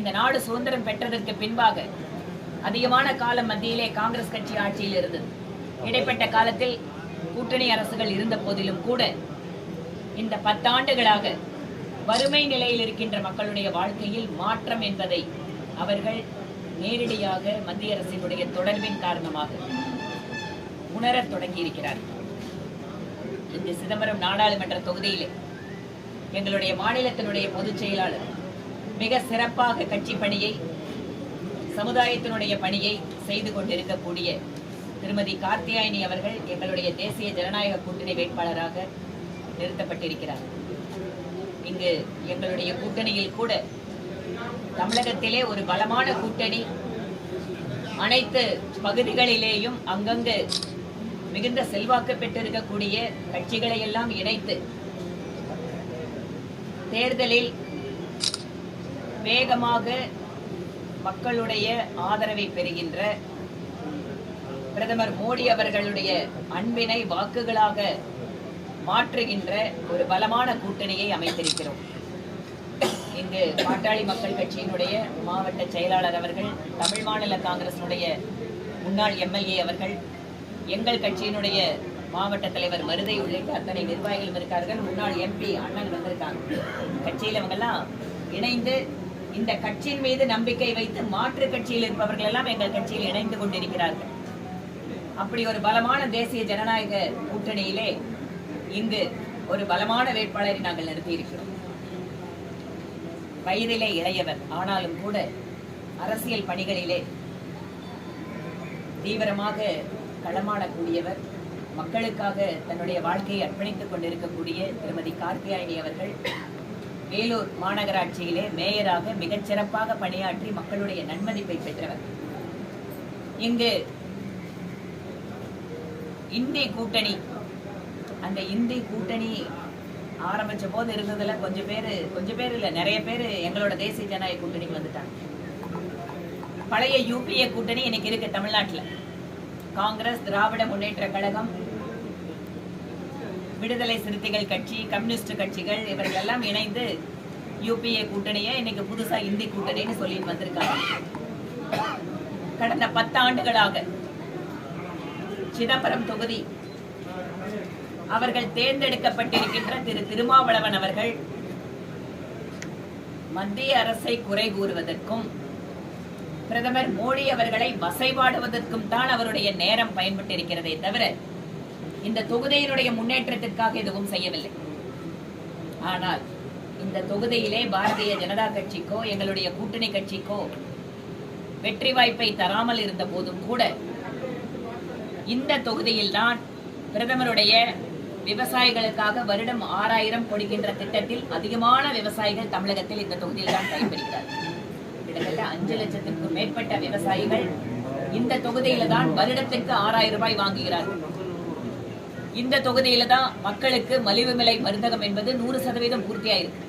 இந்த நாடு சுதந்திரம் பெற்றதற்கு பின்பாக அதிகமான காலம் மத்தியிலே காங்கிரஸ் கட்சி ஆட்சியில் இருந்தது. இடைப்பட்ட காலத்தில் கூட்டணி அரசுகள் இருந்த போதிலும் கூட இந்த 10 ஆண்டுகளாக வறுமை நிலையில் இருக்கின்ற மக்களுடைய வாழ்க்கையில் மாற்றம் என்பதை அவர்கள் நேரடியாக மத்திய அரசினுடைய தொடர்பின் காரணமாக உணரத் தொடங்கியிருக்கிறார்கள். இந்த சிதம்பரம் நாடாளுமன்ற தொகுதியிலே எங்களுடைய மாநிலத்தினுடைய பொதுச் செயலாளர் மிக சிறப்பாக கட்சி பணியை, சமுதாயத்தினுடைய பணியை செய்து கொண்டிருக்கக்கூடிய திருமதி கார்த்தியாயினி அவர்கள் எங்களுடைய தேசிய ஜனநாயக கூட்டணி வேட்பாளராக நிறுத்தப்பட்டிருக்கிறார். இங்கு எங்களுடைய கூட்டணியில் கூட தமிழகத்திலே ஒரு பலமான கூட்டணி, அனைத்து பகுதிகளிலேயும் அங்கங்கு மிகுந்த செல்வாக்கு பெற்றிருக்கக்கூடிய கட்சிகளை எல்லாம் இணைத்து தேர்தலில் வேகமாக மக்களுடைய ஆதரவை பெறுகின்ற பிரதமர் மோடி அவர்களுடைய அன்பினை வாக்குகளாக மாற்றுகின்ற ஒரு பலமான கூட்டணியை அமைத்திருக்கிறோம். இங்கு பாட்டாளி மக்கள் கட்சியினுடைய மாவட்ட செயலாளர் அவர்கள், தமிழ் மாநில காங்கிரசினுடைய முன்னாள் எம்எல்ஏ அவர்கள், எங்கள் கட்சியினுடைய மாவட்ட தலைவர் மருதை உள்ளிட்ட அத்தனை நிர்வாகிகளும் இருக்கார்கள். முன்னாள் எம்பி அண்ணன் வந்திருக்காங்க. கட்சியில் இவங்கெல்லாம் இணைந்து இந்த கட்சியின் மீது நம்பிக்கை வைத்து மாற்று கட்சியில் இருப்பவர்கள் எல்லாம் எங்கள் கட்சியில் இணைந்து கொண்டிருக்கிறார்கள். அப்படி ஒரு பலமான தேசிய ஜனநாயக கூட்டணியிலே இங்கு ஒரு பலமான வேட்பாளரை நாங்கள் நிறுத்தியிருக்கிறோம். வயதிலே இளையவர், ஆனாலும் கூட அரசியல் பணிகளிலே தீவிரமாக களமாடக்கூடியவர், மக்களுக்காக தன்னுடைய வாழ்க்கையை அர்ப்பணித்துக் கொண்டிருக்கக்கூடிய திருமதி கார்த்தியாயினி அவர்கள் வேலூர் மாநகராட்சியிலே மேயராக மிகச் சிறப்பாக பணியாற்றி மக்களுடைய நன்மதிப்பை பெற்றவர். இங்கு இந்தி கூட்டணி, அந்த இந்தி கூட்டணி ஆரம்பிச்ச போது இருந்ததுல கொஞ்சம் பேர் இல்ல, நிறைய பேர் எங்களோட தேசிய ஜனநாயக கூட்டணிக்கு வந்துட்டாங்க. பழைய யூபிஏ கூட்டணி இன்னைக்கு இருக்கு தமிழ்நாட்டில். காங்கிரஸ், திராவிட முன்னேற்ற கழகம், விடுதலை சிறுத்தைகள் கட்சி, கம்யூனிஸ்ட் கட்சிகள் இவர்கள் எல்லாம் இணைந்து யூபிஏ கூட்டணியை இன்னைக்கு புதுசா இந்தி கூட்டணின்னு சொல்லிட்டு வந்திருக்காங்க. கடந்த 10 ஆண்டுகளாக சிதம்பரம் தொகுதி அவர்கள் தேர்ந்தெடுக்கப்பட்டிருக்கின்ற திரு திருமாவளவன் அவர்கள் மத்திய அரசை குறை கூறுவதற்கும் பிரதமர் மோடி அவர்களை வசைபாடுவதற்கும் தான் அவருடைய நேரம் பயன்பட்டிருக்கிறதே தவிர இந்த தொகுதியினுடைய முன்னேற்றத்திற்காக எதுவும் செய்யவில்லை. ஆனால் இந்த தொகுதியிலே பாரதிய ஜனதா கட்சிக்கோ எங்களுடைய கூட்டணி கட்சிக்கோ வெற்றி வாய்ப்பை தராமல் இருந்த போதும் கூட இந்த தொகுதியில் தான் பிரதமருடைய விவசாயிகளுக்காக வருடம் 6000 கொடுக்கின்ற திட்டத்தில் அதிகமான விவசாயிகள் தமிழகத்தில் இந்த தொகுதியில் தான் பயன்பெறுகிறார்கள். கிட்டத்தட்ட 5 லட்சத்திற்கும் மேற்பட்ட விவசாயிகள் இந்த தொகுதியில தான் வருடத்திற்கு 6000 ரூபாய் வாங்குகிறார்கள். இந்த தொகுதியில தான் மக்களுக்கு மலிவு விலை மருந்தகம் என்பது 100% பூர்த்தியாயிருக்கு.